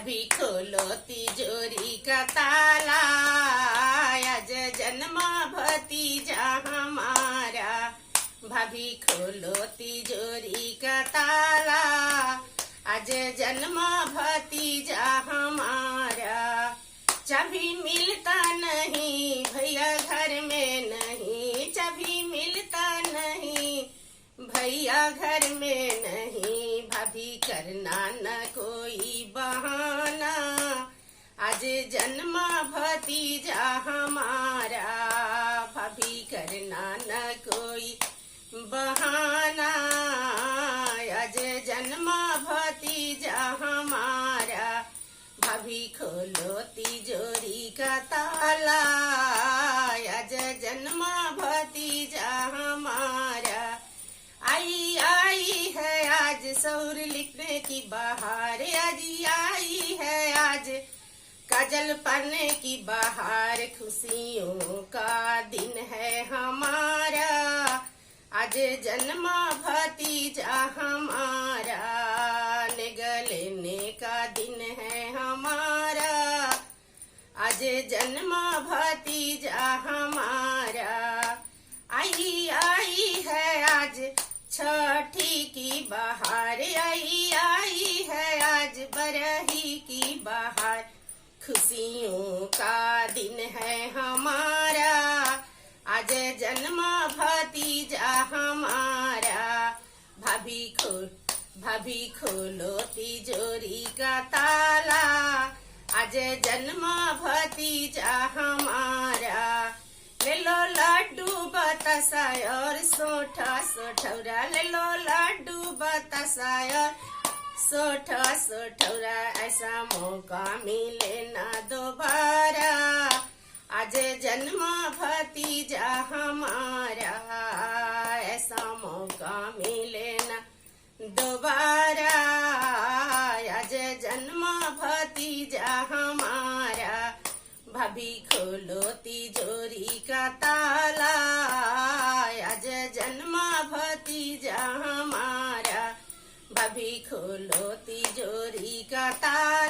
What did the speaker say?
भाभी खोलो तिजोरी का ताला, आज जन्मा भतीजा हमारा। भाभी खोलो तिजोरी का ताला, आज जन्मा भतीजा हमारा। चाबी मिलता नहीं भैया घर में नहीं, चाबी मिलता नहीं भैया घर में नहीं। भाभी करना न कोई बहाना, आज जन्मा भतीजा हमारा। भाभी करना न कोई बहाना, आज जन्मा भतीजा हमारा। भाभी खोलो तिजोरी का ताला, आज जन्मा भतीजा हमारा। आई आई है आज सौर लिखने की बहार, आई है आज काजल पढ़ने की बहार। खुशियों का दिन है हमारा, आज जन्मा भतीजा हमारा। निगलने का दिन है हमारा, आज जन्मा भतीजा हमारा। आई आई है आज छठी की बहार, आई है आज बरही की बहार। खुशियों का दिन है हमारा, आज जन्मा भतीजा हमारा। भाभी खोलो तिजोरी का ताला, आज जन्मा भतीजा हमारा। ले लो लड्डू बतासा और सोठा सोठौरा, ले लो लड्डू बतासा और सोठा सोठौरा। ऐसा मौका मिले ना दोबारा, आज जन्मा भतीजा हमारा। ऐसा मौका मिले ना दोबारा, आज जन्मा भतीजा हमारा। भाभी खोलो तिजोरी का ताला, आज जन्मा भतीजा हमारा। भाभी खोलो तिजोरी का ताला।